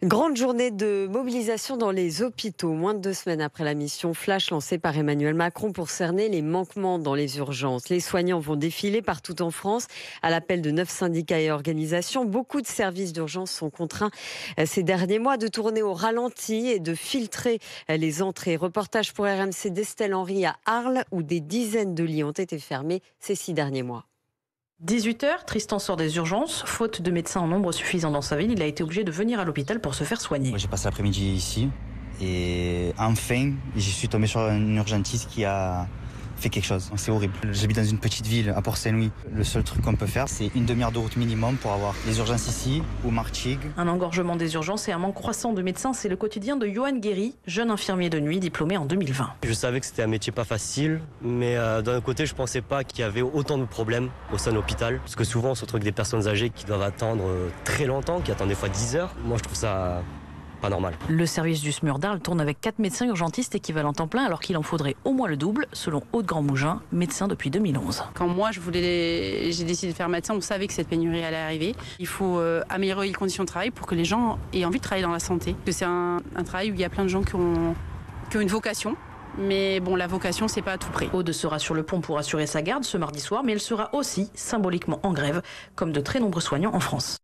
Grande journée de mobilisation dans les hôpitaux, moins de 2 semaines après la mission flash lancée par Emmanuel Macron pour cerner les manquements dans les urgences. Les soignants vont défiler partout en France à l'appel de 9 syndicats et organisations. Beaucoup de services d'urgence sont contraints ces derniers mois de tourner au ralenti et de filtrer les entrées. Reportage pour RMC d'Estelle Henry à Arles où des dizaines de lits ont été fermés ces 6 derniers mois. 18h, Tristan sort des urgences. Faute de médecins en nombre suffisant dans sa ville, il a été obligé de venir à l'hôpital pour se faire soigner. J'ai passé l'après-midi ici et enfin, j'y suis tombé sur une urgentiste qui a fait quelque chose. C'est horrible. J'habite dans une petite ville à Port-Saint-Louis. Le seul truc qu'on peut faire, c'est une demi-heure de route minimum pour avoir les urgences ici ou Martigues. Un engorgement des urgences et un manque croissant de médecins, c'est le quotidien de Johan Guéry, jeune infirmier de nuit diplômé en 2020. Je savais que c'était un métier pas facile, mais d'un côté, je pensais pas qu'il y avait autant de problèmes au sein de l'hôpital. Parce que souvent, on se retrouve avec des personnes âgées qui doivent attendre très longtemps, qui attendent des fois 10 heures. Moi, je trouve ça pas normal. Le service du SMUR d'Arles tourne avec 4 médecins urgentistes équivalent temps plein, alors qu'il en faudrait au moins le double, selon Aude Grand-Mougin, médecin depuis 2011. Quand moi j'ai décidé de faire médecin, on savait que cette pénurie allait arriver. Il faut améliorer les conditions de travail pour que les gens aient envie de travailler dans la santé. C'est un travail où il y a plein de gens qui ont une vocation. Mais bon, la vocation, c'est pas à tout prix. Aude sera sur le pont pour assurer sa garde ce mardi soir, mais elle sera aussi symboliquement en grève, comme de très nombreux soignants en France.